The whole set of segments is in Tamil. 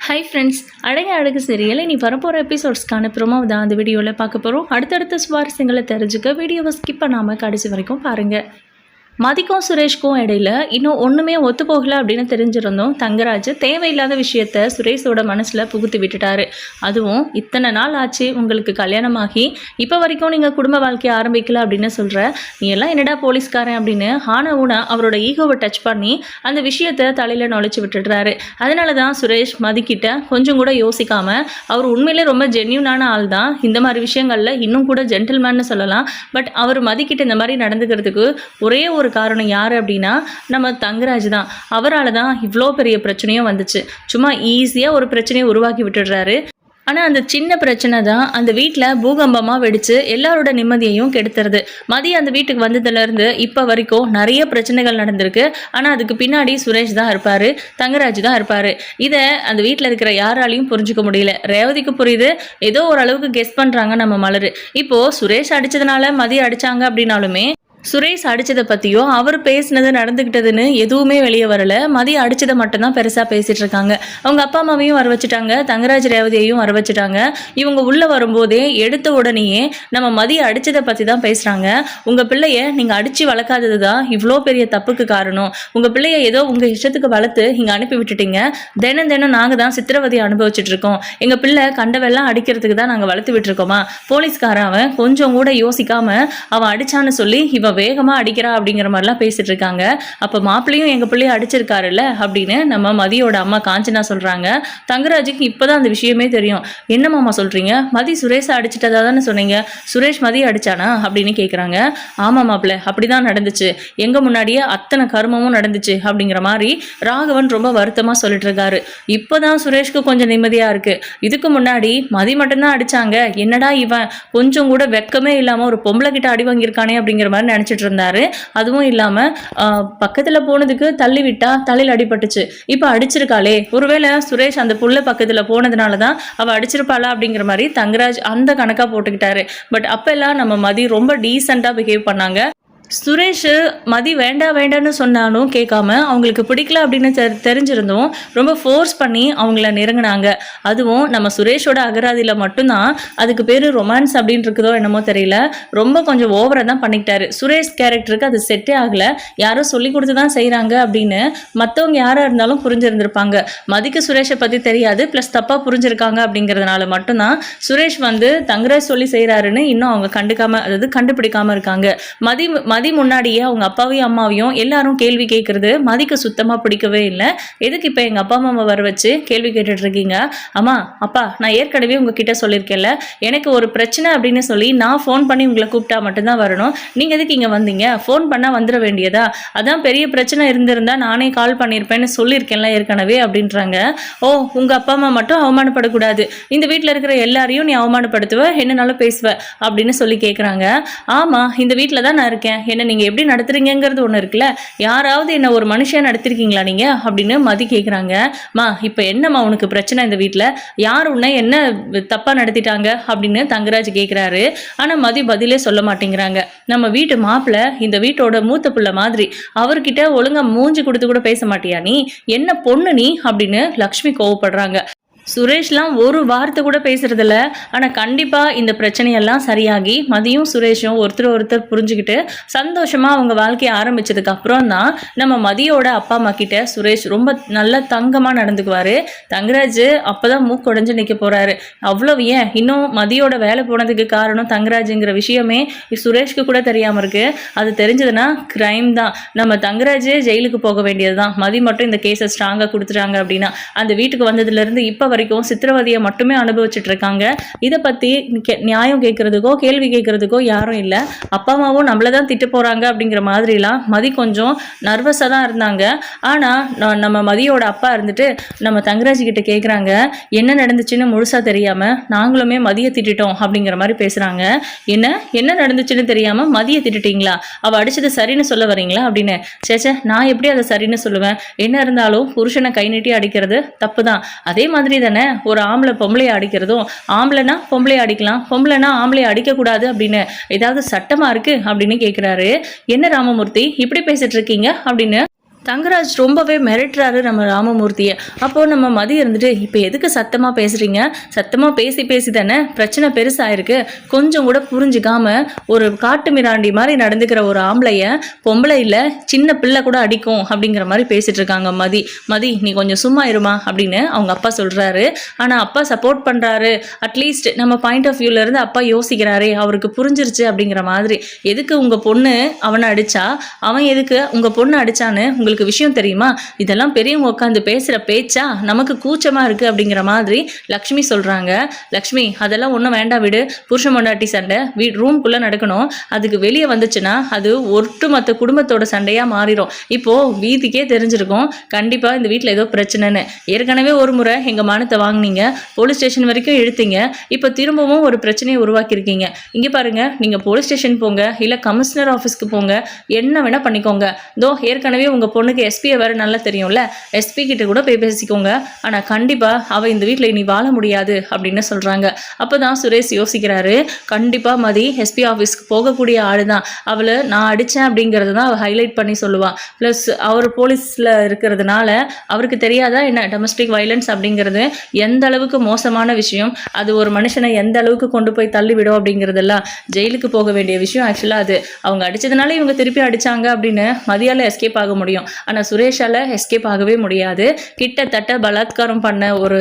ஹை ஃப்ரெண்ட்ஸ், அழகு அழகு சீரியல் இனி வரப்போகிற எபிசோட்ஸ்க்கான ப்ரோமோ தான் அந்த வீடியோவில் பார்க்க போகிறோம். அடுத்தடுத்த சுவாரஸ்யங்களை தெரிஞ்சுக்க வீடியோவை ஸ்கிப் பண்ணாமல் கடைசி வரைக்கும் பாருங்கள். மதிக்கும் சுரேஷ்க்கும் இடையில இன்னும் ஒன்றுமே ஒத்து போகலை அப்படின்னு தெரிஞ்சிருந்தோம். தங்கராஜ் தேவையில்லாத விஷயத்த சுரேஷோட மனசில் புகுத்து விட்டுட்டாரு. அதுவும் இத்தனை நாள் ஆச்சு உங்களுக்கு கல்யாணமாகி இப்போ வரைக்கும் நீங்கள் குடும்ப வாழ்க்கையை ஆரம்பிக்கல அப்படின்னு சொல்கிற நீ எல்லாம் என்னடா போலீஸ்காரன் அப்படின்னு ஆனவுனா அவரோட ஈகோவை டச் பண்ணி அந்த விஷயத்த தலையில் நுழைச்சி விட்டுடுறாரு. அதனால தான் சுரேஷ் மதிக்கிட்ட கொஞ்சம் கூட யோசிக்காமல் அவர் உண்மையிலே ரொம்ப ஜென்யூனான ஆள் தான். இந்த மாதிரி விஷயங்களில் இன்னும் கூட ஜென்டில்மேன்னு சொல்லலாம். பட் அவர் மதிக்கிட்ட இந்த மாதிரி நடந்துக்கிறதுக்கு ஒரே ஒரு காரணம் யாரு அப்படின்னா நம்ம தங்கராஜ் தான். அவரால் தான் இவ்வளோ பெரிய பிரச்சனையும் வந்துச்சு. சும்மா ஈஸியாக ஒரு பிரச்சனையை உருவாக்கி விட்டுடுறாரு. ஆனால் அந்த சின்ன பிரச்சனை தான் அந்த வீட்டில் பூகம்பமாக வெடித்து எல்லாரோட நிம்மதியையும் கெடுத்துறது. மதியம் அந்த வீட்டுக்கு வந்ததுலேருந்து இப்போ வரைக்கும் நிறைய பிரச்சனைகள் நடந்திருக்கு. ஆனால் அதுக்கு பின்னாடி சுரேஷ் தான் இருப்பார், தங்கராஜ் தான் இருப்பார். இதை அந்த வீட்டில் இருக்கிற யாராலையும் புரிஞ்சுக்க முடியல. ரேவதிக்கு புரியுது, ஏதோ ஓரளவுக்கு கெஸ் பண்ணுறாங்க நம்ம மலர். இப்போது சுரேஷ் அடித்ததுனால மதியம் அடித்தாங்க அப்படின்னாலுமே சுரேஷ் அடித்ததை பற்றியோ அவர் பேசினது நடந்துக்கிட்டதுன்னு எதுவுமே வெளியே வரல. மதியம் அடித்ததை மட்டும்தான் பெருசாக பேசிகிட்டு இருக்காங்க. அவங்க அப்பா அம்மாவையும் வர வச்சுட்டாங்க, தங்கராஜ் ரேவதியையும் வர வச்சுட்டாங்க. இவங்க உள்ளே வரும்போதே எடுத்த உடனேயே நம்ம மதியம் அடித்ததை பற்றி தான் பேசுகிறாங்க. உங்கள் பிள்ளைய நீங்கள் அடித்து வளர்க்காதது தான் இவ்வளோ பெரிய தப்புக்கு காரணம். உங்கள் பிள்ளைய ஏதோ உங்கள் இஷ்டத்துக்கு வளர்த்து இங்கே அனுப்பி விட்டுட்டீங்க. தினம் தினம் நாங்கள் தான் சித்திரவதையை அனுபவிச்சுட்டு இருக்கோம். எங்கள் பிள்ளை கண்டவெல்லாம் அடிக்கிறதுக்கு தான் நாங்கள் வளர்த்து விட்டுருக்கோமா? போலீஸ்காரன் அவன் கொஞ்சம் கூட யோசிக்காமல் அவன் அடித்தான்னு சொல்லி இவன் வேகமாக அடிக்கிறா அப்படிங்கிற மாதிரிலாம் பேசிட்டு இருக்காங்க. அப்போ மாப்பிள்ளையும் எங்கள் பிள்ளைய அடிச்சிருக்காருல்ல அப்படின்னு நம்ம மதியோட அம்மா காஞ்சனா சொல்கிறாங்க. தங்கராஜுக்கு இப்போதான் அந்த விஷயமே தெரியும். என்ன மாமா சொல்கிறீங்க? மதி சுரேஷை அடிச்சிட்டதா தானே சொன்னீங்க? சுரேஷ் மதியை அடிச்சானா அப்படின்னு கேட்குறாங்க. ஆமாம் மாப்பிள்ளை, அப்படி தான் நடந்துச்சு. எங்கள் முன்னாடியே அத்தனை கருமமும் நடந்துச்சு அப்படிங்கிற மாதிரி ராகவன் ரொம்ப வருத்தமாக சொல்லிட்டு இருக்காரு. இப்போ தான் சுரேஷ்க்கு கொஞ்சம் நிம்மதியாக இருக்குது. இதுக்கு முன்னாடி மதி மட்டும்தான் அடித்தாங்க. என்னடா இவன் கொஞ்சம் கூட வெக்கமே இல்லாமல் ஒரு பொம்பளை கிட்ட அடி வாங்கியிருக்கானே அப்படிங்கிற மாதிரி நினச்சிட்டு இருந்தாரு. அதுவும் இல்லாமல் பக்கத்தில் போனதுக்கு தள்ளி விட்டா தலையில் அடிபட்டுச்சு. இப்போ அடிச்சிருக்காளே, ஒருவேளை சுரேஷ் அந்த புள்ள பக்கத்தில் போனதுனால தான் அவள் அடிச்சிருப்பாளா அப்படிங்கிற மாதிரி தங்கராஜ் அந்த கணக்காக போட்டுக்கிட்டாரு. பட் அப்பெல்லாம் நம்ம மதி ரொம்ப டீசெண்டாக பிஹேவ் பண்ணாங்க. சுரேஷ் மதி வேண்டான்னு சொன்னாலும் கேட்காம அவங்களுக்கு பிடிக்கல அப்படின்னு தெரிஞ்சிருந்தோம் ரொம்ப ஃபோர்ஸ் பண்ணி அவங்கள நெருங்கினாங்க. அதுவும் நம்ம சுரேஷோட அகராதியில் மட்டும்தான் அதுக்கு பேர் ரொமான்ஸ் அப்படின்னு இருக்குதோ என்னமோ தெரியல, ரொம்ப கொஞ்சம் ஓவராக தான் பண்ணிக்கிட்டாரு. சுரேஷ் கேரக்டருக்கு அது செட்டே ஆகலை. யாரோ சொல்லி கொடுத்து தான் செய்கிறாங்க அப்படின்னு மற்றவங்க யாராக இருந்தாலும் புரிஞ்சிருந்திருப்பாங்க. மதிக்கு சுரேஷை பற்றி தெரியாது, ப்ளஸ் தப்பாக புரிஞ்சிருக்காங்க அப்படிங்கிறதுனால மட்டும்தான் சுரேஷ் தங்கராஜ் சொல்லி செய்கிறாருன்னு இன்னும் அவங்க கண்டுபிடிக்காமல் இருக்காங்க. மதி முன்னாடியே அவங்க அப்பாவையும் அம்மாவையும் எல்லாரும் கேள்வி கேட்கறது மதிக்கு சுத்தமாக பிடிக்கவே இல்லை. எதுக்கு இப்போ எங்கள் அப்பா அம்மாவை வர வச்சு கேள்வி கேட்டுட்டு இருக்கீங்க? அம்மா அப்பா, நான் ஏற்கனவே உங்ககிட்ட சொல்லியிருக்கேன்ல, எனக்கு ஒரு பிரச்சனை அப்படின்னு சொல்லி நான் ஃபோன் பண்ணி உங்களை கூப்பிட்டா மட்டும்தான் வரணும். நீங்கள் எதுக்கு இங்கே வந்தீங்க? ஃபோன் பண்ணால் வந்துட வேண்டியதா? அதான் பெரிய பிரச்சனை இருந்திருந்தா நானே கால் பண்ணியிருப்பேன்னு சொல்லியிருக்கேன்ல ஏற்கனவே அப்படின்றாங்க. ஓ, உங்கள் அப்பா அம்மா மட்டும் அவமானப்படக்கூடாது, இந்த வீட்டில் இருக்கிற எல்லாரையும் நீ அவமானப்படுத்துவ, என்னன்னாலும் பேசுவ அப்படின்னு சொல்லி கேட்குறாங்க. ஆமாம், இந்த வீட்டில் தான் நான் இருக்கேன், என்ன நீங்கள் எப்படி நடத்துறீங்கிறது ஒன்று இருக்குல்ல, யாராவது என்ன ஒரு மனுஷன் நடத்திருக்கீங்களா நீங்கள் அப்படின்னு மதி கேட்குறாங்க. மா இப்போ என்னம்மா உனக்கு பிரச்சனை? இந்த வீட்டில் யார் உன்னை என்ன தப்பாக நடத்திட்டாங்க அப்படின்னு தங்கராஜ் கேட்குறாரு. ஆனால் மதி பதிலே சொல்ல மாட்டேங்கிறாங்க. நம்ம வீட்டு மாப்பிள்ளை இந்த வீட்டோட மூத்த பிள்ளை மாதிரி, அவர்கிட்ட ஒழுங்கா மூஞ்சி கொடுத்து கூட பேச மாட்டியா நீ? என்ன பொண்ணு நீ அப்படின்னு லக்ஷ்மி கோவப்படுறாங்க. சுரேஷ்லாம் ஒரு வார்த்தை கூட பேசுறதில்ல. ஆனால் கண்டிப்பாக இந்த பிரச்சனையெல்லாம் சரியாகி மதியும் சுரேஷும் ஒருத்தர் புரிஞ்சுக்கிட்டு சந்தோஷமாக அவங்க வாழ்க்கையை ஆரம்பித்ததுக்கு அப்புறம் தான் நம்ம மதியோட அப்பா அம்மா கிட்ட சுரேஷ் ரொம்ப நல்ல தங்கமாக நடந்துக்குவார். தங்கராஜ் அப்போ தான் மூக்குடைஞ்சு நிற்க போகிறாரு. அவ்வளவு ஏன், இன்னும் மதியோட வேலை போனதுக்கு காரணம் தங்கராஜுங்கிற விஷயமே சுரேஷ்க்கு கூட தெரியாமல் இருக்குது. அது தெரிஞ்சதுன்னா கிரைம் தான். நம்ம தங்கராஜ் ஜெயிலுக்கு போக வேண்டியது தான். மதி மட்டும் இந்த கேஸை ஸ்ட்ராங்காக கொடுத்துட்டாங்க அப்படின்னா அந்த வீட்டுக்கு வந்ததுலேருந்து இப்போ வரைக்கும் சித்திரவதையை மட்டுமே அனுபவிச்சுட்டு இருக்காங்க. இதை பற்றி நியாயம் கேட்கறதுக்கோ கேள்வி கேட்கறதுக்கோ யாரும் இல்லை. அப்பா அம்மாவும் நம்மளை தான் திட்டு போகிறாங்க அப்படிங்கிற மாதிரிலாம் மதி கொஞ்சம் நர்வஸாக தான் இருந்தாங்க. ஆனால் நம்ம மதியோட அப்பா இருந்துட்டு நம்ம தங்கராஜ் கிட்ட கேட்குறாங்க, என்ன நடந்துச்சுன்னு முழுசாக தெரியாமல் நாங்களுமே மதியை திட்டோம் அப்படிங்கிற மாதிரி பேசுகிறாங்க. என்ன நடந்துச்சுன்னு தெரியாமல் மதியை திட்டுட்டீங்களா? அவள் அடிச்சது சரின்னு சொல்ல வரீங்களா அப்படின்னு. சேச்சே, நான் எப்படி அதை சரின்னு சொல்லுவேன்? என்ன இருந்தாலும் புருஷனை கை நீட்டி அடிக்கிறது தப்பு தான். அதே மாதிரி தானே ஒரு ஆம்பளை பொம்பளையை அடிக்கிறதும், ஆம்பளைனா பொம்பளையை அடிக்கலாம், பொம்பளைனா ஆம்பளையை அடிக்கக்கூடாது அப்படின்னு ஏதாவது சட்டமாக இருக்குது அப்படின்னு கேட்குறாரு. என்ன ராமமூர்த்தி இப்படி பேசிட்டு இருக்கீங்க அப்படின்னு தங்கராஜ் ரொம்பவே மிரட்டுறாரு நம்ம ராமமூர்த்தியை. அப்போது நம்ம மதி இருந்துட்டு, இப்போ எதுக்கு சத்தமாக பேசுகிறீங்க? சத்தமாக பேசி பேசி தானே பிரச்சனை பெருசாகிருக்கு. கொஞ்சம் கூட புரிஞ்சுக்காம ஒரு காட்டு மிராண்டி மாதிரி நடந்துக்கிற ஒரு ஆம்பளைய பொம்பளை இல்லை சின்ன பிள்ளை கூட அடிக்கும் அப்படிங்கிற மாதிரி பேசிகிட்டு இருக்காங்க மதி. மதி நீ கொஞ்சம் சும்மா இருமா அப்படின்னு அவங்க அப்பா சொல்கிறாரு. ஆனால் அப்பா சப்போர்ட் பண்ணுறாரு. அட்லீஸ்ட் நம்ம பாயிண்ட் ஆஃப் வியூலேருந்து அப்பா யோசிக்கிறாரே, அவருக்கு புரிஞ்சிருச்சு அப்படிங்கிற மாதிரி. எதுக்கு உங்கள் பொண்ணு அவனை அடித்தா, அவன் எதுக்கு உங்கள் பொண்ணு அடித்தான்னு உங்களுக்கு விஷயம் தெரியுமா? இதெல்லாம் பெரியவங்க உட்காந்து பேசுகிற பேச்சா? நமக்கு கூச்சமாக இருக்குது அப்படிங்கிற மாதிரி லக்ஷ்மி சொல்கிறாங்க. லக்ஷ்மி அதெல்லாம் ஒன்றும் வேண்டாம் விடு. புருஷ பொண்டாட்டி சண்டை ரூம்குள்ளே நடக்கணும். அதுக்கு வெளியே வந்துச்சுன்னா அது ஒட்டுமொத்த குடும்பத்தோட சண்டையாக மாறிடும். இப்போது வீட்டுக்கே தெரிஞ்சிருக்கும் கண்டிப்பாக இந்த வீட்டில் ஏதோ பிரச்சனைன்னு. ஏற்கனவே ஒரு முறை எங்கள் மானத்தை வாங்கினீங்க, போலீஸ் ஸ்டேஷன் வரைக்கும் இழுத்தீங்க. இப்போ திரும்பவும் ஒரு பிரச்சனையை உருவாக்கியிருக்கீங்க. இங்கே பாருங்கள், நீங்கள் போலீஸ் ஸ்டேஷன் போங்க, இல்லை கமிஷனர் ஆஃபீஸ்க்கு போங்க, என்ன வேணால் பண்ணிக்கோங்க. இதோ ஏற்கனவே உங்கள் பொண்ணுக்கு எஸ்பியை வேறு நல்லா தெரியும்ல, எஸ்பி கிட்ட கூட போய் பேசிக்கோங்க. ஆனால் கண்டிப்பாக அவள் இந்த வீட்டில் இனி வாழ முடியாது அப்படின்னு சொல்கிறாங்க. அப்போ தான் சுரேஷ் யோசிக்கிறாரு. கண்டிப்பாக மதி எஸ்பி ஆஃபீஸ்க்கு போகக்கூடிய ஆள் தான். அவளை நான் அடித்தேன் அப்படிங்கிறது தான் அவள் ஹைலைட் பண்ணி சொல்லுவாள். ப்ளஸ் அவர் போலீஸில் இருக்கிறதுனால அவருக்கு தெரியாதா என்ன டொமஸ்டிக் வயலன்ஸ் அப்படிங்கிறது எந்த அளவுக்கு மோசமான விஷயம், அது ஒரு மனுஷனை எந்த அளவுக்கு கொண்டு போய் தள்ளிவிடும் அப்படிங்கிறதெல்லாம். ஜெயிலுக்கு போக வேண்டிய விஷயம் ஆக்சுவலாக அது. அவங்க அடித்ததுனால இவங்க திருப்பி அடித்தாங்க அப்படின்னு மதியால் எஸ்கேப் ஆக முடியும். ஆனால் சுரேஷால் எஸ்கேப் ஆகவே முடியாது. கிட்டத்தட்ட பலாத்காரம் பண்ண ஒரு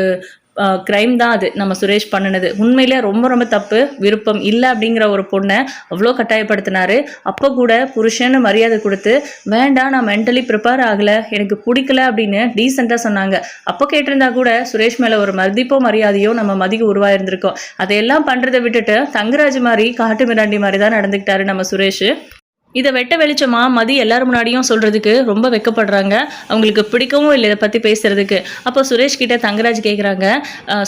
கிரைம் தான் அது நம்ம சுரேஷ் பண்ணினது. உண்மையிலே ரொம்ப ரொம்ப தப்பு. விருப்பம் இல்லை அப்படிங்கிற ஒரு பொண்ணை அவ்வளோ கட்டாயப்படுத்தினாரு. அப்போ கூட புருஷன்னு மரியாதை கொடுத்து, வேண்டாம் நான் மென்டலி ப்ரிப்பேர் ஆகலை, எனக்கு பிடிக்கல அப்படின்னு டீசெண்டாக சொன்னாங்க. அப்போ கேட்டிருந்தா கூட சுரேஷ் மேலே ஒரு மதிப்போ மரியாதையோ நம்ம மதிக்கு உருவாயிருந்திருக்கோம். அதையெல்லாம் பண்ணுறதை விட்டுட்டு தங்கராஜ் மாதிரி காட்டு மிராண்டி மாதிரி தான் நடந்துக்கிட்டாரு நம்ம சுரேஷ். இதை வெட்ட வெளிச்சமா மதி எல்லாரும் முன்னாடியும் சொல்கிறதுக்கு ரொம்ப வெக்கப்படுறாங்க. அவங்களுக்கு பிடிக்கவும் இல்லை இதை பற்றி பேசுகிறதுக்கு. அப்போ சுரேஷ் கிட்டே தங்கராஜ் கேட்குறாங்க,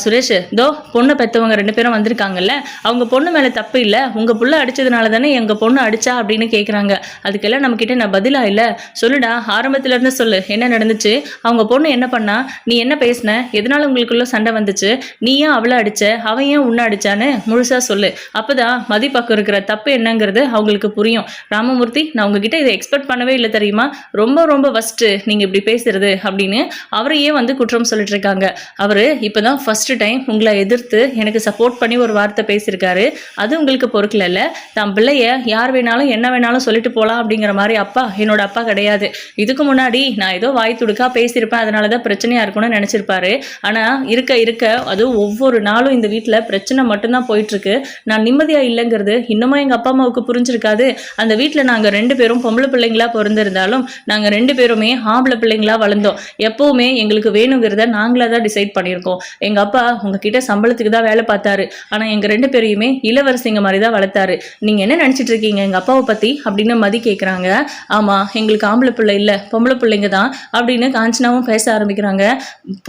சுரேஷ் தோ பொண்ணை பெற்றவங்க 2 பேரும் வந்திருக்காங்கல்ல, அவங்க பொண்ணு மேலே தப்பு இல்லை, உங்கள் புள்ள அடித்ததுனால தானே எங்கள் பொண்ணு அடித்தா அப்படின்னு கேட்குறாங்க. அதுக்கெல்லாம் நம்மக்கிட்ட நான் பதிலாக இல்லை, சொல்லுடா ஆரம்பத்துலேருந்து சொல்லு என்ன நடந்துச்சு, அவங்க பொண்ணு என்ன பண்ணா, நீ என்ன பேசின, எதனால உங்களுக்குள்ள சண்டை வந்துச்சு, நீ ஏன் அவளை அடித்த, அவன் ஏன் உன்னை அடித்தான்னு முழுசாக சொல்லு. அப்போ தான் மதி பக்கம் இருக்கிற தப்பு என்னங்கிறது அவங்களுக்கு புரியும். ராமமூர்த்தி நான் உங்ககிட்ட இதை எக்ஸ்பெக்ட் பண்ணவே இல்லை தெரியுமா, ரொம்ப ரொம்ப ஃபஸ்ட்டு நீங்கள் இப்படி பேசுறது அப்படின்னு அவரையே வந்து குற்றம் சொல்லிட்டு இருக்காங்க. அவர் இப்போ தான் ஃபஸ்ட்டு டைம் உங்களை எதிர்த்து எனக்கு சப்போர்ட் பண்ணி ஒரு வார்த்தை பேசியிருக்காரு. அது உங்களுக்கு பொறுக்கல இல்லை, தன் பிள்ளைய யார் வேணாலும் என்ன வேணாலும் சொல்லிட்டு போகலாம் அப்படிங்கிற மாதிரி அப்பா என்னோட அப்பா கிடையாது. இதுக்கு முன்னாடி நான் ஏதோ வாய் துடுக்கா பேசியிருப்பேன், அதனால தான் பிரச்சனையாக இருக்கும்னு நினச்சிருப்பாரு. ஆனால் இருக்க இருக்க அது ஒவ்வொரு நாளும் இந்த வீட்டில் பிரச்சனை மட்டும்தான் போயிட்டுருக்கு. நான் நிம்மதியாக இல்லைங்கிறது இன்னமும் எங்கள் அப்பா அம்மாவுக்கு புரிஞ்சிருக்காது. அந்த வீட்டில் நாங்கள் 2 பேரும் பொம்பளை பிள்ளைங்களா பிறந்திருந்தாலும் நாங்கள் 2 பேருமே ஆம்பளை பிள்ளைங்களா வளர்ந்தோம். எப்பவுமே எங்களுக்கு வேணுங்கிறத நாங்களாக தான் டிசைட் பண்ணியிருக்கோம். எங்கள் அப்பா உங்ககிட்ட சம்பளத்துக்கு தான் வேலை பார்த்தாரு, ஆனால் எங்கள் 2 பேரையுமே இளவரசிங்க மாதிரி தான் வளர்த்தாரு. நீங்கள் என்ன நினச்சிட்டு இருக்கீங்க எங்கள் அப்பாவை பற்றி அப்படின்னு மதி கேட்குறாங்க. ஆமாம் எங்களுக்கு ஆம்பளை பிள்ளை இல்லை பொம்பளை பிள்ளைங்க தான் அப்படின்னு காஞ்சனாவும் பேச ஆரம்பிக்கிறாங்க.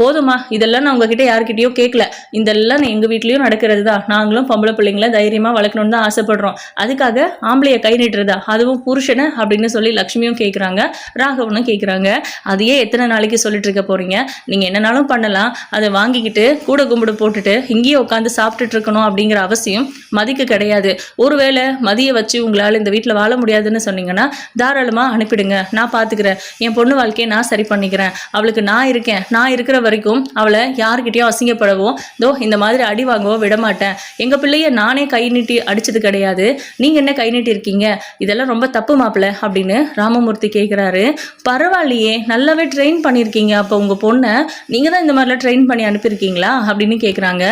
போதுமா, இதெல்லாம் நான் உங்ககிட்ட யாருக்கிட்டையோ கேட்கல, இதெல்லாம் எங்கள் வீட்லேயும் நடக்கிறது தான். நாங்களும் பொம்பளை பிள்ளைங்கள தைரியமாக வளர்க்கணும்னு தான் ஆசைப்படுறோம். அதுக்காக ஆம்பளைய கை நீட்டுறதா, அதுவும் புருஷனை அப்படின்னு சொல்லி லக்ஷ்மியும் கேட்குறாங்க, ராகவனும் கேட்குறாங்க. அதையே எத்தனை நாளைக்கு சொல்லிட்டு இருக்க போறீங்க, நீங்கள் என்னன்னாலும் பண்ணலாம், அதை வாங்கிக்கிட்டு கூட கும்பிடு போட்டுட்டு இங்கேயே உட்காந்து சாப்பிட்டுட்டு இருக்கணும் அப்படிங்கிற அவசியம் மதிக்கு கிடையாது. ஒருவேளை மதியை வச்சு உங்களால் இந்த வீட்டில் வாழ முடியாதுன்னு சொன்னீங்கன்னா தாராளமாக அனுப்பிடுங்க, நான் பார்த்துக்கிறேன், என் பொண்ணு வாழ்க்கையை நான் சரி பண்ணிக்கிறேன், அவளுக்கு நான் இருக்கேன், நான் இருக்கிற வரைக்கும் அவளை யார்கிட்டயும் அசிங்கப்படவோ இந்த மாதிரி அடி வாங்கவோ விடமாட்டேன். எங்கள் பிள்ளைய நானே கை நீட்டி அடிச்சது கிடையாது, நீங்கள் என்ன கை நீட்டி இருக்கீங்க, இதெல்லாம் ரொம்ப தப்பு மாப்பிள்ள அப்படின்னு ராமமூர்த்தி கேட்குறாரு. பரவாயில்லையே நல்லாவே ட்ரெயின் பண்ணியிருக்கீங்க, அப்போ உங்கள் பொண்ணை நீங்கள் தான் இந்த மாதிரிலாம் ட்ரெயின் பண்ணி அனுப்பியிருக்கீங்களா அப்படின்னு கேட்குறாங்க.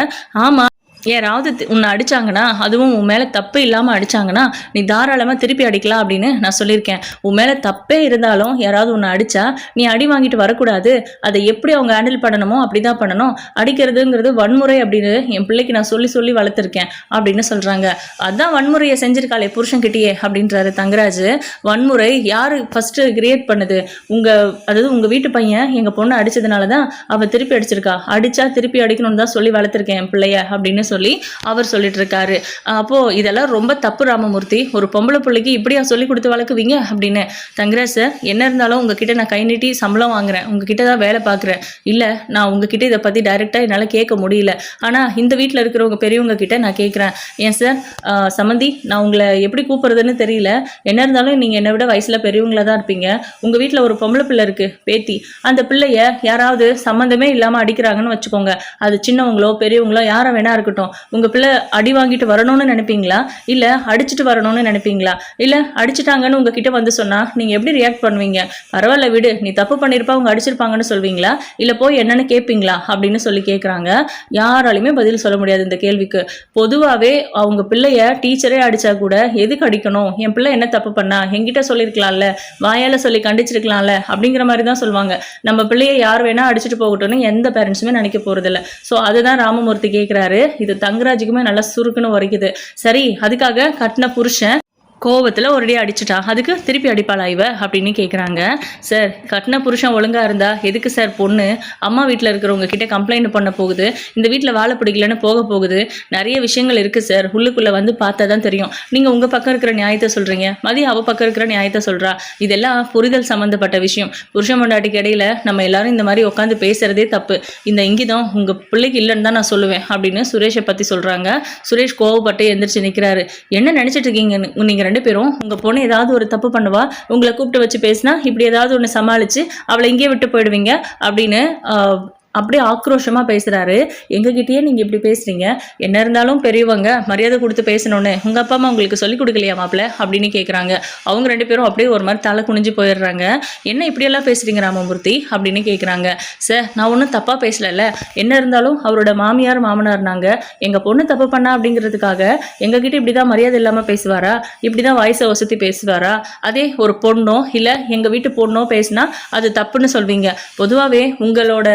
ஆமாம், யாராவது உன்னை அடித்தாங்கன்னா, அதுவும் உன் மேலே தப்பு இல்லாமல் அடித்தாங்கன்னா நீ தாராளமாக திருப்பி அடிக்கலாம் அப்படின்னு நான் சொல்லியிருக்கேன். உன் மேலே தப்பே இருந்தாலும் யாராவது உன்னை அடித்தா நீ அடி வாங்கிட்டு வரக்கூடாது, அதை எப்படி அவங்க ஹேண்டில் பண்ணணுமோ அப்படி தான் பண்ணணும், அடிக்கிறதுங்கிறது வன்முறை அப்படின்னு என் பிள்ளைக்கு நான் சொல்லி சொல்லி வளர்த்துருக்கேன் அப்படின்னு சொல்கிறாங்க. அதான் வன்முறையை செஞ்சுருக்காளே புருஷன்கிட்டயே அப்படின்றாரு தங்கராஜ். வன்முறை யார் ஃபஸ்ட்டு கிரியேட் பண்ணுது, அதாவது உங்கள் வீட்டு பையன் எங்கள் பொண்ணை அடித்ததுனால தான் அவள் திருப்பி அடிச்சிருக்கா, அடித்தா திருப்பி அடிக்கணும்னு தான் சொல்லி வளர்த்துருக்கேன் என் பிள்ளைய அப்படின்னு சொல்லி அவர் சொல்லிட்டு இருக்காரு. அப்போது இதெல்லாம் ரொம்ப தப்பு ராமமூர்த்தி, ஒரு பொம்பளை பிள்ளைக்கு இப்படியா சொல்லி கொடுத்து வளர்க்குவீங்க அப்படின்னு. தங்கராஜ் சார், என்ன இருந்தாலும் உங்ககிட்ட நான் கை நீட்டி சம்பளம் வாங்குறேன், உங்ககிட்ட தான் வேலை பார்க்குறேன். இல்லை, நான் உங்ககிட்ட இதை பற்றி டைரெக்டாக என்னால் கேட்க முடியல, ஆனால் இந்த வீட்டில் இருக்கிறவங்க பெரியவங்க கிட்ட நான் கேட்குறேன். ஏன் சார் சமந்தி, நான் உங்களை எப்படி கூப்பிட்றதுன்னு தெரியல, என்ன இருந்தாலும் நீங்கள் என்னை விட வயசில் பெரியவங்களா தான் இருப்பீங்க. உங்கள் வீட்டில் ஒரு பொம்பளை பிள்ளை இருக்குது, பேத்தி. அந்த பிள்ளைய யாராவது சம்மந்தமே இல்லாமல் அடிக்கிறாங்கன்னு வச்சுக்கோங்க, அது சின்னவங்களோ பெரியவங்களோ யாரை வேணா இருக்கட்டும், உங்கள் பிள்ளை அடி வாங்கிட்டு வரணும்னு நினைப்பீங்களா, இல்லை அடிச்சுட்டு வரணும்னு நினைப்பீங்களா? இல்லை அடிச்சுட்டாங்கன்னு உங்ககிட்ட வந்து சொன்னால் நீங்கள் எப்படி ரியாக்ட் பண்ணுவீங்க? பரவாயில்ல விடு, நீ தப்பு பண்ணியிருப்பா, அவங்க அடிச்சிருப்பாங்கன்னு சொல்வீங்களா, இல்லை போய் என்னன்னு கேட்பீங்களா அப்படின்னு சொல்லி கேட்குறாங்க. யாராலையுமே பதில் சொல்ல முடியாது இந்த கேள்விக்கு. பொதுவாகவே அவங்க பிள்ளைய டீச்சரே அடித்தா கூட எதுக்கு அடிக்கணும், என் பிள்ளை என்ன தப்பு பண்ணா, என்கிட்ட சொல்லியிருக்கலாம்ல, வாயால் சொல்லி கண்டிச்சிருக்கலாம்ல அப்படிங்கிற மாதிரி தான் சொல்லுவாங்க. நம்ம பிள்ளைய யார் வேணா அடிச்சுட்டு போகட்டும்னு எந்த பேரண்ட்ஸுமே நினைக்க போகிறதில்ல. ஸோ அதுதான் ராமமூர்த்தி கேட்குறாரு. இது தங்கராஜுக்குமே நல்லா சுருக்குன்னு உரைக்குது. சரி, அதுக்காக கட்டின புருஷன் கோவத்தில் ஒரேடியாக அடிச்சுட்டா, அதுக்கு திருப்பி அடிப்பாளா இவ அப்படின்னு கேட்குறாங்க. சார், கட்டின புருஷன் ஒழுங்காக இருந்தால் எதுக்கு சார் பொண்ணு அம்மா வீட்டில் இருக்கிறவங்க கிட்டே கம்ப்ளைண்ட் பண்ண போகுது, இந்த வீட்டில் வாழை பிடிக்கலன்னு போக போகுது? நிறைய விஷயங்கள் இருக்குது சார், உள்ளுக்குள்ளே வந்து பார்த்தா தான் தெரியும். நீங்கள் உங்கள் பக்கம் இருக்கிற நியாயத்தை சொல்கிறீங்க, மதியம் அவள் பக்கம் இருக்கிற நியாயத்தை சொல்கிறா. இதெல்லாம் புரிதல் சம்மந்தப்பட்ட விஷயம். புருஷன் பொண்டாட்டிக்கு இடையில நம்ம எல்லாரும் இந்த மாதிரி உட்காந்து பேசுகிறதே தப்பு. இந்த இங்கிதம் உங்கள் பிள்ளைக்கு இல்லைன்னு தான் நான் சொல்லுவேன் அப்படின்னு சுரேஷை பற்றி சொல்கிறாங்க. சுரேஷ் கோவப்பட்டு எந்திரிச்சு நிற்கிறாரு. என்ன நினச்சிட்டு இருக்கீங்க நீங்கள் ரெண்டு பேரும்? உங்க பொண்ணு ஏதாவது ஒரு தப்பு பண்ணுவா, உங்களை கூப்பிட்டு வச்சு பேசினா இப்படி ஏதாவது ஒன்று சமாளிச்சு அவளை இங்கே விட்டு போயிடுவீங்க அப்படின்னு அப்படியே ஆக்ரோஷமாக பேசுகிறாரு. எங்ககிட்டயே நீங்கள் இப்படி பேசுகிறீங்க, என்ன இருந்தாலும் பெரியவங்க மரியாதை கொடுத்து பேசணுன்னு உங்கள் அப்பா அம்மா உங்களுக்கு சொல்லிக் கொடுக்கலையா மாப்பிள்ள அப்படின்னு கேட்குறாங்க. அவங்க ரெண்டு பேரும் அப்படியே ஒரு மாதிரி தலை குனிஞ்சு போயிடுறாங்க. என்ன இப்படியெல்லாம் பேசுகிறீங்க ராமமூர்த்தி அப்படின்னு கேட்குறாங்க. சார், நான் ஒன்றும் தப்பாக பேசலைல்ல, என்ன இருந்தாலும் அவரோட மாமியார் மாமனார்னாங்க, எங்கள் பொண்ணு தப்பு பண்ணா அப்படிங்கிறதுக்காக எங்ககிட்ட இப்படி தான் மரியாதை இல்லாமல் பேசுவாரா, இப்படி தான் வாய்ஸை வசதி பேசுவாரா? அதே ஒரு பொண்ணோ இல்லை எங்கள் வீட்டு பொண்ணோ பேசினா அது தப்புன்னு சொல்வீங்க. பொதுவாகவே உங்களோட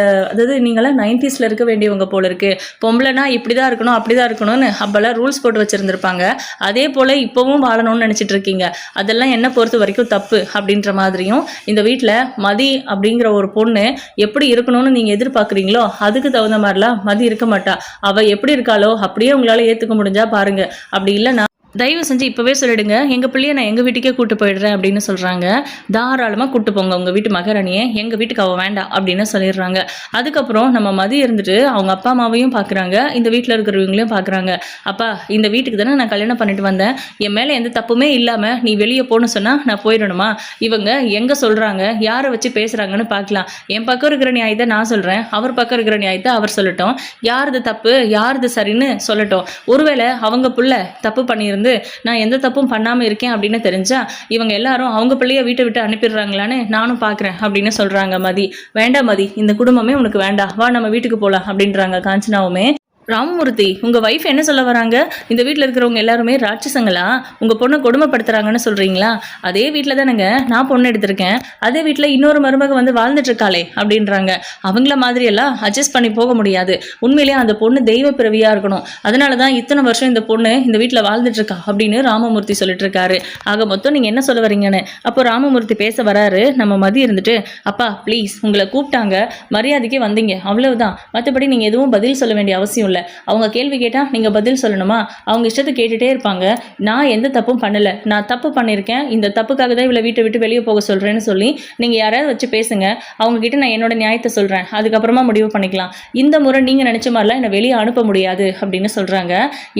அதாவது நீங்களாம் 90s இருக்க வேண்டியவங்க போல இருக்கு. பொம்பளைனா இப்படிதான் இருக்கணும் அப்படிதான் இருக்கணும்னு அப்பெல்லாம் ரூல்ஸ் போட்டு வச்சிருந்திருப்பாங்க. அதே போல இப்பவும் வாழணும்னு நினைச்சிட்டு இருக்கீங்க. அதெல்லாம் என்ன பொறுத்த வரைக்கும் தப்பு அப்படின்ற மாதிரியும், இந்த வீட்டில் மதி அப்படிங்கிற ஒரு பொண்ணு எப்படி இருக்கணும்னு நீங்க எதிர்பார்க்குறீங்களோ அதுக்கு தகுந்த மாதிரிலாம் மதி இருக்க மாட்டா. அவ எப்படி இருக்காளோ அப்படியே உங்களால ஏத்துக்க முடிஞ்சா பாருங்க, அப்படி இல்லைன்னா தயவு செஞ்சு இப்போவே சொல்லிடுங்க, எங்கள் பிள்ளைய நான் எங்கள் வீட்டுக்கே கூட்டு போயிடுறேன் அப்படின்னு சொல்கிறாங்க. தாராளமாக கூட்டு போங்க உங்கள் வீட்டு மகாராணியை, எங்கள் வீட்டுக்கு அவள் வேண்டாம் அப்படின்னு சொல்லிடுறாங்க. அதுக்கப்புறம் நம்ம மதி இருந்துட்டு அவங்க அப்பா அம்மாவையும் பார்க்குறாங்க, இந்த வீட்டில் இருக்கிறவங்களையும் பார்க்குறாங்க. அப்பா, இந்த வீட்டுக்கு தானே நான் கல்யாணம் பண்ணிட்டு வந்தேன், என் மேலே எந்த தப்புமே இல்லாமல் நீ வெளியே போன்னு சொன்னால் நான் போயிடணுமா? இவங்க எங்கே சொல்கிறாங்க, யாரை வச்சு பேசுகிறாங்கன்னு பார்க்கலாம். என் பக்கம் இருக்கிற நியாயத்தை நான் சொல்கிறேன், அவர் பக்கம் இருக்கிற நியாயத்தை அவர் சொல்லட்டும். யாருது தப்பு யாருது சரின்னு சொல்லட்டும். ஒருவேளை அவங்க புள்ள தப்பு பண்ணியிருந்து நான் எந்த தப்பும் பண்ணாம இருக்கேன் அப்படின்னு தெரிஞ்சா இவங்க எல்லாரும் அவங்க பிள்ளைய வீட்டை விட்டு அனுப்பிடுறாங்களான்னு நானும் பாக்குறேன் அப்படின்னு சொல்றாங்க மதி. வேண்டாம் மதி, இந்த குடும்பமே உனக்கு வேண்டாம், வா நம்ம வீட்டுக்கு போலாம் அப்படின்றாங்க காஞ்சனாவுமே. ராமமூர்த்தி, உங்கள் ஒய்ஃப் என்ன சொல்ல வராங்க? இந்த வீட்டில் இருக்கிறவங்க எல்லாருமே ராட்சசங்களா? உங்கள் பொண்ணை கொடுமைப்படுத்துகிறாங்கன்னு சொல்கிறீங்களா? அதே வீட்டில் தானேங்க நான் பொண்ணு எடுத்திருக்கேன், அதே வீட்டில் இன்னொரு மருமக வந்து வாழ்ந்துட்டுருக்காளே அப்படின்றாங்க. அவங்கள மாதிரியெல்லாம் அட்ஜஸ்ட் பண்ணி போக முடியாது. உண்மையிலேயே அந்த பொண்ணு தெய்வ பிறவியாக இருக்கணும். அதனால தான் இத்தனை வருஷம் இந்த பொண்ணு இந்த வீட்டில் வாழ்ந்துட்டுருக்கா அப்படின்னு ராமமூர்த்தி சொல்லிட்டு இருக்காரு. ஆக மொத்தம் நீங்கள் என்ன சொல்ல வரீங்கன்னு அப்போ ராமமூர்த்தி பேச வராரு. நம்ம மதி இருந்துட்டு, அப்பா ப்ளீஸ், உங்களை கூப்பிட்டாங்க, மரியாதைக்கு வந்தீங்க, அவ்வளவுதான், மற்றபடி நீங்கள் எதுவும் பதில் சொல்ல வேண்டிய அவசியம் இல்லை. அவங்க கேள்வி கேட்டால் நீங்கள் பதில் சொல்லணுமா? அவங்க இஷ்டத்தை கேட்டுகிட்டே இருப்பாங்க. நான் எந்த தப்பும் பண்ணலை, நான் தப்பு பண்ணியிருக்கேன், இந்த தப்புக்காக தான் இவ்வளோ வீட்டை விட்டு வெளியே போக சொல்கிறேன்னு சொல்லி நீங்கள் யாராவது வச்சு பேசுங்க, அவங்கக்கிட்ட நான் என்னோட நியாயத்தை சொல்கிறேன், அதுக்கப்புறமா முடிவு பண்ணிக்கலாம். இந்த முறை நீங்கள் நினச்ச மாதிரிலாம் என்னை வெளியே அனுப்ப முடியாது அப்படின்னு சொல்கிறாங்க.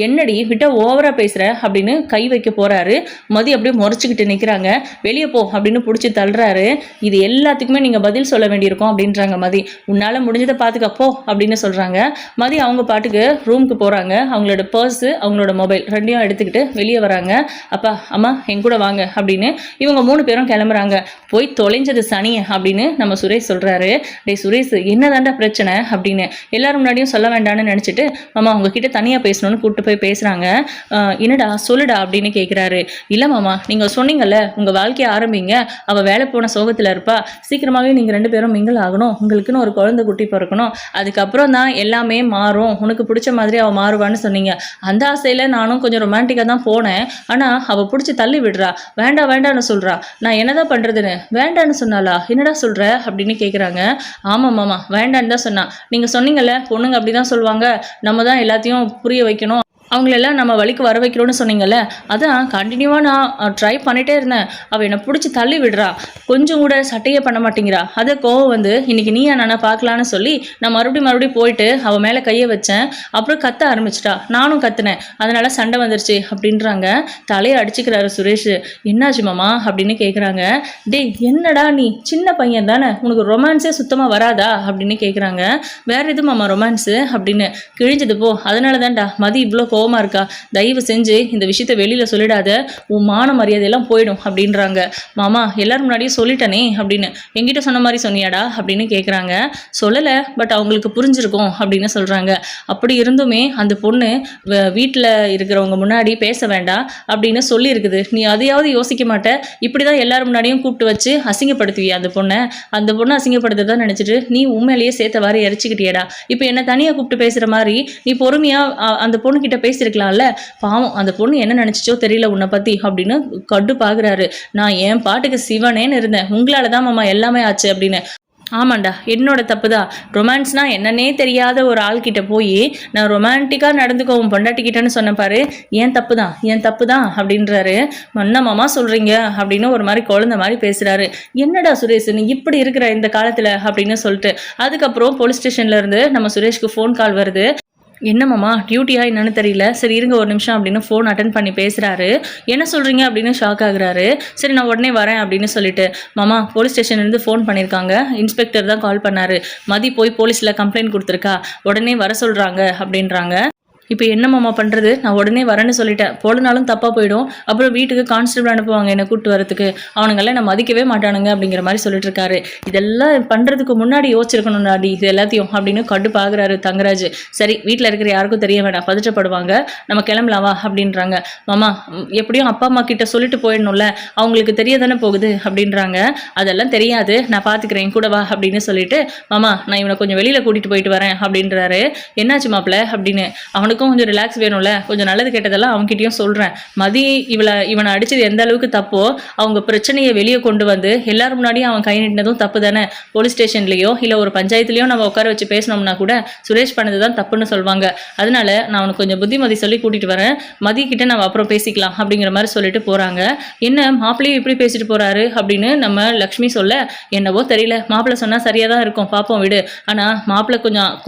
என்னடி விட்ட ஓவராக பேசுகிற அப்படின்னு கை வைக்க போகிறாரு. மதி அப்படியே முறைச்சிக்கிட்டு நிற்கிறாங்க. வெளியே போ அப்படின்னு பிடிச்சி தள்ளுறாரு. இது எல்லாத்துக்குமே நீங்கள் பதில் சொல்ல வேண்டியிருக்கும் அப்படின்றாங்க மதி. உன்னால் முடிஞ்சதை பார்த்துக்க போ அப்படின்னு சொல்கிறாங்க. மதி அவங்க பாட்டுக்கு ரூமுக்கு போகிறாங்க. அவங்களோட பர்ஸு அவங்களோட மொபைல் ரெண்டையும் எடுத்துக்கிட்டு வெளியே வராங்க. அப்பா அம்மா என் கூட வாங்க அப்படின்னு இவங்க 3 பேரும் கிளம்புறாங்க. போய் தொலைஞ்சது சனியை அப்படின்னு நம்ம சுரேஷ் சொல்கிறாரு. டே சுரேஷ், என்னதாண்டா பிரச்சனை அப்படின்னு எல்லாரும் முன்னாடியும் சொல்ல வேண்டாம்னு நினச்சிட்டு மாமா உங்ககிட்ட தனியாக பேசணும்னு கூப்பிட்டு போய் பேசுகிறாங்க. என்னடா சொல்லுடா அப்படின்னு கேட்குறாரு. இல்லை மாமா, நீங்கள் சொன்னீங்கல்ல உங்கள் வாழ்க்கையை ஆரம்பிங்க, அவள் வேலை போன சோகத்தில் இருப்பா, சீக்கிரமாகவே நீங்கள் 2 பேரும் மிங்கிள் ஆகணும், உங்களுக்குன்னு ஒரு குழந்தை குட்டி பிறக்கணும், அதுக்கப்புறம் தான் எல்லாமே மாறும், உனக்கு பிடிச்ச மாதிரி அவள் மாறுவான்னு சொன்னீங்க. அந்த ஆசையில் நானும் கொஞ்சம் ரொமான்டிக்காக தான் போனேன். ஆனால் அவள் பிடிச்சி தள்ளி விடுறா, வேண்டாம் வேண்டான்னு சொல்கிறா. நான் என்னதான் பண்ணுறதுன்னு. வேண்டான்னு சொன்னாலா? என்னடா சொல்கிற அப்படின்னு கேட்குறாங்க. ஆமாம் மாமா, வேண்டான்னு தான் சொன்னான். நீங்கள் சொன்னீங்கல்ல, பொண்ணுங்க அப்படி தான் சொல்லுவாங்க, நம்ம தான் எல்லாத்தையும் புரிய வைக்கணும், அவங்களெல்லாம் நம்ம வழிக்கு வர வைக்கிறோன்னு சொன்னீங்கல்ல, அதான் கண்டினியூவாக நான் ட்ரை பண்ணிகிட்டே இருந்தேன். அவள் என்னை பிடிச்சி தள்ளி விடுறா, கொஞ்சம் கூட சட்டையே பண்ண மாட்டேங்கிறா. அதை கோவம் வந்து இன்னைக்கு நீயா நானா பார்க்கலான்னு சொல்லி நான் மறுபடியும் போயிட்டு அவள் மேலே கையை வச்சேன். அப்புறம் கத்த ஆரம்பிச்சிட்டா, நானும் கத்துனேன், அதனால சண்டை வந்துருச்சு அப்படின்றாங்க. தலையை அடிச்சுக்கிறாரு சுரேஷ். என்னாச்சு மாமா அப்படின்னு கேட்குறாங்க. டேய் என்னடா நீ சின்ன பையன் தானே, உனக்கு ரொமான்ஸே சுத்தமாக வராதா அப்படின்னு கேட்குறாங்க. வேற எது மாமா ரொமான்ஸு அப்படின்னு. கிழிஞ்சது போ, அதனால தான்டா மதி இவ்வளோ கோவமா இருக்கா, தயவு செஞ்சு இந்த விஷயத்த வெளியில சொல்லிடாத, உன் மான மரியாதையெல்லாம் போயிடும் அப்படின்றாங்க. மாமா எல்லாரும் முன்னாடியே சொல்லிட்டனே அப்படின்னு. என்கிட்ட சொன்ன மாதிரி சொன்னியாடா அப்படின்னு கேட்குறாங்க. சொல்லலை, பட் அவங்களுக்கு புரிஞ்சிருக்கும் அப்படின்னு சொல்கிறாங்க. அப்படி இருந்துமே அந்த பொண்ணு வீட்டில் இருக்கிறவங்க முன்னாடி பேச வேண்டாம் அப்படின்னு சொல்லியிருக்குது. நீ அதையாவது யோசிக்க மாட்ட, இப்படி தான் எல்லாரும் முன்னாடியும் கூப்பிட்டு வச்சு அசிங்கப்படுத்துவியா அந்த பொண்ணை அசிங்கப்படுத்ததான் நினச்சிட்டு நீ உண்மையிலேயே சேர்த்த வாரி இறச்சிக்கிட்டியடா. இப்போ என்ன தனியாக கூப்பிட்டு பேசுகிற மாதிரி நீ பொறுமையாக அந்த பொண்ணுக்கிட்ட பேசியிருக்கலாம்ல. பாவம் அந்த பொண்ணு என்ன நினச்சிச்சோ தெரியல உன்னை பற்றி அப்படின்னு கட்டு பார்க்குறாரு. நான் என் பாட்டுக்கு சிவனேன்னு இருந்தேன், உங்களால தான் மாமா எல்லாமே ஆச்சு அப்படின்னு. ஆமாண்டா, என்னோட தப்பு தான். ரொமான்ஸ்னால் என்னன்னே தெரியாத ஒரு ஆள்கிட்ட போய் நான் ரொமான்டிக்காக நடந்துக்கோவும் பொண்டாட்டிக்கிட்டேன்னு சொன்ன பாரு, என் தப்பு தான் அப்படின்றாரு. மன்னமாமா சொல்கிறீங்க அப்படின்னு ஒரு மாதிரி குழந்த மாதிரி பேசுகிறாரு. என்னடா சுரேஷ் நீ இப்படி இருக்கிற இந்த காலத்தில் அப்படின்னு சொல்லிட்டு அதுக்கப்புறம் போலீஸ் ஸ்டேஷன்லேருந்து நம்ம சுரேஷ்க்கு ஃபோன் கால் வருது. என்னம்மாம்மா டியூட்டியா என்னன்னு தெரியல, சரி இருங்க ஒரு நிமிஷம் அப்படின்னு ஃபோன் அட்டன் பண்ணி பேசுகிறாரு. என்ன சொல்கிறீங்க அப்படின்னு ஷாக் ஆகுறாரு. சரி நான் உடனே வரேன் அப்படின்னு சொல்லிட்டு, மாமா போலீஸ் ஸ்டேஷன்லேருந்து ஃபோன் பண்ணியிருக்காங்க, இன்ஸ்பெக்டர் தான் கால் பண்ணார், மதி போய் போலீஸில் கம்ப்ளைண்ட் கொடுத்துருக்கா, உடனே வர சொல்கிறாங்க அப்படின்றாங்க. இப்போ என்ன மாமா பண்ணுறது, நான் உடனே வரேன்னு சொல்லிட்டேன், போலனாலும் தப்பாக போயிடும், அப்புறம் வீட்டுக்கு கான்ஸ்டபிள் அனுப்புவாங்க என்னை கூப்பிட்டு வரதுக்கு, அவனுங்கெல்லாம் நான் மதிக்கவே மாட்டானுங்க அப்படிங்கிற மாதிரி சொல்லிட்டு இருக்காரு. இதெல்லாம் பண்ணுறதுக்கு முன்னாடி யோசிச்சிருக்கணும் நாடி இது எல்லாத்தையும் அப்படின்னு கடுப்பாகிறாரு தங்கராஜ். சரி வீட்டில் இருக்கிற யாருக்கும் தெரிய வேண்டாம், பதற்றப்படுவாங்க, நம்ம கிளம்பலாவா அப்படின்றாங்க. மாமா எப்படியும் அப்பா அம்மா கிட்ட சொல்லிட்டு போயிடணும்ல, அவங்களுக்கு தெரிய தானே போகுது அப்படின்றாங்க. அதெல்லாம் தெரியாது, நான் பார்த்துக்கிறேன் கூட வா அப்படின்னு சொல்லிட்டு, மாமா நான் இவனை கொஞ்சம் வெளியில் கூட்டிகிட்டு போயிட்டு வரேன் அப்படின்றாரு. என்னாச்சு மாப்பிள்ள அப்படின்னு. அவனுக்கும் கொஞ்சம் ரிலாக்ஸ் வேணும்ல, கொஞ்சம் நல்லது கெட்டதெல்லாம் அவங்ககிட்டயும் சொல்கிறேன். மதி இவனை அடித்தது எந்த அளவுக்கு தப்போ அவங்க பிரச்சனையை வெளியே கொண்டு வந்து எல்லாரும் முன்னாடியும் அவன் கை நீட்டினதும் தப்பு தானே. போலீஸ் ஸ்டேஷன்லேயோ இல்லை ஒரு பஞ்சாயத்துலேயோ நம்ம உட்கார வச்சு பேசினோம்னா கூட சுரேஷ் பண்ணது தான் தப்புன்னு சொல்லுவாங்க. அதனால நான் அவனுக்கு கொஞ்சம் புத்திமதி சொல்லி கூட்டிகிட்டு வரேன், மதி கிட்ட நம்ம அப்புறம் பேசிக்கலாம் அப்படிங்கிற மாதிரி சொல்லிட்டு போகிறாங்க. என்ன மாப்பிள்ளையும் இப்படி பேசிட்டு போகிறாரு அப்படின்னு நம்ம லக்ஷ்மி சொல்ல, என்னவோ தெரியல, மாப்பிள்ளை சொன்னால் சரியாக தான் இருக்கும், பார்ப்போம் விடு. ஆனால் மாப்பிள்ளை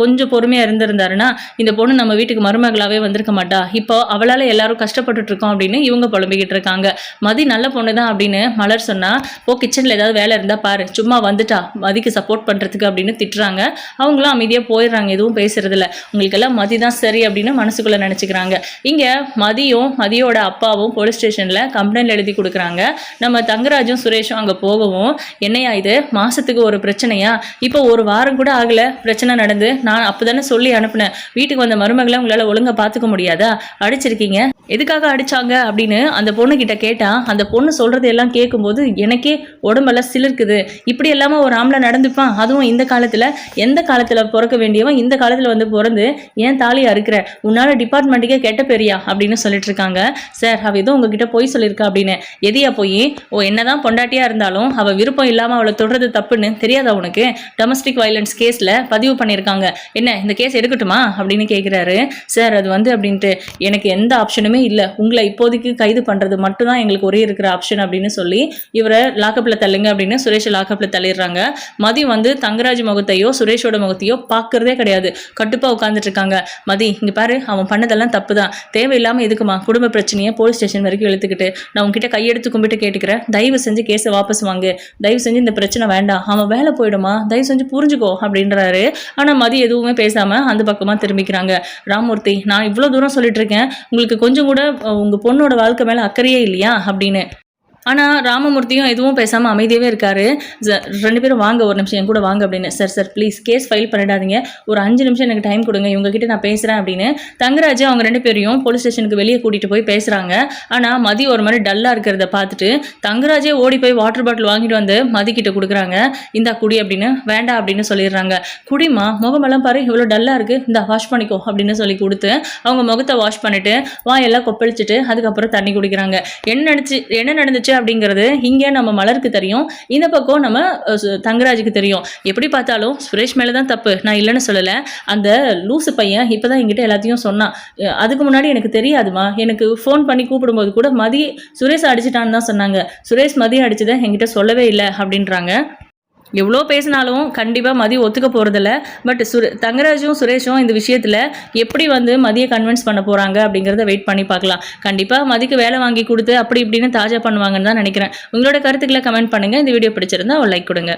கொஞ்சம் பொறுமையாக இருந்திருந்தாருன்னா இந்த பொண்ணு நம்ம வீட்டுக்கு மருமகளாவே வந்திருக்க மாட்டா, இப்போ அவளால் எல்லாரும் கஷ்டப்பட்டுட்டு இருக்கோம் அப்படின்னு இவங்க புலம்பிக்கிட்டு இருக்காங்க. மதி நல்ல பொண்ணு தான் அப்படின்னு மலர் சொன்னா, ஓ கிச்சனில் ஏதாவது வேலை இருந்தால் பாரு, சும்மா வந்துட்டா மதிக்கு சப்போர்ட் பண்ணுறதுக்கு அப்படின்னு திட்டுறாங்க. அவங்களும் அமைதியாக போயிடுறாங்க, எதுவும் பேசுறதில்ல. உங்களுக்கெல்லாம் மதி தான் சரி அப்படின்னு மனசுக்குள்ளே நினச்சிக்கிறாங்க. இங்கே மதியோட அப்பாவும் போலீஸ் ஸ்டேஷனில் கம்ப்ளைண்ட் எழுதி கொடுக்குறாங்க. நம்ம தங்கராஜும் சுரேஷும் அங்கே போகவும், என்னையா இது மாதத்துக்கு ஒரு பிரச்சனையா, இப்போ ஒரு வாரம் கூட ஆகலை பிரச்சனை நடந்து, நான் அப்போ தானே சொல்லி அனுப்புனேன், வீட்டுக்கு வந்த மருமகளை உங்களால் ஒழுங்கா பார்த்துக்க முடியாதா, அடிச்சிருக்கீங்க, எதுக்காக அடிச்சாங்க அப்படின்னு அந்த பொண்ணு கிட்ட கேட்டா, அந்த பொண்ணு சொல்றது எல்லாம் கேட்கும்போது எனக்கே உடம்பெல்லாம் சிலிர்க்குது. இப்படி எல்லாமே ஒரு ஆம்பளை நடந்துப்பான், அதுவும் இந்த காலத்துல, எந்த காலத்துல பிறக்க வேண்டியவன் இந்த காலத்துல வந்து பிறந்து ஏன் தாலியா இருக்கிற, உன்னால டிபார்ட்மெண்ட்டுக்கே கெட்ட பெரியா அப்படின்னு சொல்லிட்டு இருக்காங்க. சார் அவ ஏதோ உங்ககிட்ட போய் சொல்லியிருக்கா அப்படின்னு. எதையா போய், என்னதான் பொண்டாட்டியா இருந்தாலும் அவ விருப்பம் இல்லாம அவளை தொடர்றது தப்புன்னு தெரியாதா உனக்கு, டொமஸ்டிக் வயலன்ஸ் கேஸ்ல பதிவு பண்ணியிருக்காங்க, என்ன இந்த கேஸ் எடுக்கட்டுமா அப்படின்னு கேட்குறாரு. சார் அது வந்து அப்படின்ட்டு, எனக்கு எந்த ஆப்ஷனுமே இல்லை, உங்களை இப்போதைக்கு கைது பண்ணுறது மட்டும்தான் எங்களுக்கு ஒரே இருக்கிற ஆப்ஷன் அப்படின்னு சொல்லி இவரை லாக்கப்பில் தள்ளுங்க அப்படின்னு சுரேஷை லாக்கப்பில் தள்ளிடுறாங்க. மதி வந்து தங்கராஜ் முகத்தையோ சுரேஷோட முகத்தையோ பார்க்கறதே கிடையாது, கட்டுப்பாக உட்காந்துட்டு இருக்காங்க. மதி இங்கே பாரு, அவன் பண்ணதெல்லாம் தப்பு தான், தேவையில்லாமல் எதுக்குமா குடும்ப பிரச்சனையை போலீஸ் ஸ்டேஷன் வரைக்கும் இழுத்துக்கிட்டு, நான் உங்ககிட்ட கையெடுத்து கும்பிட்டு கேட்டுக்கிறேன், தயவு செஞ்சு கேஸை வாபஸ் வாங்கு, தயவு செஞ்சு இந்த பிரச்சனை வேண்டாம், அவன் வேலை போயிடுமா, தயவு செஞ்சு புரிஞ்சுக்கோ அப்படின்றாரு. ஆனால் மதி எதுவுமே பேசாமல் அந்த பக்கமாக திரும்பிக்கிறாங்க. ராமூர்த்தி நான் இவ்வளோ தூரம் சொல்லிட்டு இருக்கேன், உங்களுக்கு கொஞ்சம் கூட உங்கள் பொண்ணோட வாழ்க்கை மேலே அக்கறையே இல்லையா அப்படின்னு. ஆனால் ராமமூர்த்தியும் எதுவும் பேசாமல் அமைதியாகவே இருக்காரு. 2 பேரும் வாங்க ஒரு நிமிஷம் என் கூட வாங்க அப்படின்னு. சார் ப்ளீஸ் கேஸ் ஃபைல் பண்ணிடாதீங்க, ஒரு 5 நிமிஷம் எனக்கு டைம் கொடுங்க, இவங்ககிட்ட நான் பேசுகிறேன் அப்படின்னு தங்கராஜ் அவங்க 2 பேரையும் போலீஸ் ஸ்டேஷனுக்கு வெளியே கூட்டிகிட்டு போய் பேசுகிறாங்க. ஆனால் மதி ஒரு மாதிரி டல்லாக இருக்கிறத பார்த்துட்டு தங்கராஜே ஓடி போய் வாட்டர் பாட்டில் வாங்கிட்டு வந்து மதிக்கிட்ட கொடுக்குறாங்க. இந்தா குடி அப்படின்னு. வேண்டாம் அப்படின்னு சொல்லிடுறாங்க. குடிமா, முகமெல்லாம் பாரு இவ்வளோ டல்லாக இருக்குது, இந்த வாஷ் பண்ணிக்கோ அப்படின்னு சொல்லி கொடுத்து அவங்க முகத்தை வாஷ் பண்ணிவிட்டு வாயெல்லாம் கொப்பளிச்சுட்டு அதுக்கப்புறம் தண்ணி குடிக்கிறாங்க. என்ன நடந்துச்சு அப்படிங்கிறது இங்கே நம்ம மலருக்கு தெரியும், இந்த பக்கம் நம்ம தங்கராஜுக்கு தெரியும். எப்படி பார்த்தாலும் சுரேஷ் மேலே தான் தப்பு, நான் இல்லைன்னு சொல்லலை. அந்த லூசு பையன் இப்போ தான் என்கிட்ட எல்லாத்தையும் சொன்னான். அதுக்கு முன்னாடி எனக்கு தெரியாதுமா, எனக்கு ஃபோன் பண்ணி கூப்பிடும்போது கூட மதி சுரேஷ் அடிச்சிட்டான்னு தான் சொன்னாங்க. சுரேஷ் மதி அடிச்சதை என்கிட்ட சொல்லவே இல்லை அப்படின்றாங்க. எவ்வளோ பேசினாலும் கண்டிப்பாக மதி ஒத்துக்க போகிறதில்ல. பட் தங்கராஜும் சுரேஷும் இந்த விஷயத்தில் எப்படி வந்து மதியை கன்வின்ஸ் பண்ண போகிறாங்க அப்படிங்கிறத வெயிட் பண்ணி பார்க்கலாம். கண்டிப்பாக மதிக்கு வேலை வாங்கி கொடுத்து அப்படி இப்படின்னு தாஜா பண்ணுவாங்கன்னு தான் நினைக்கிறேன். உங்களோட கருத்துக்களை கமெண்ட் பண்ணுங்கள். இந்த வீடியோ பிடிச்சிருந்தா ஒரு லைக் கொடுங்க.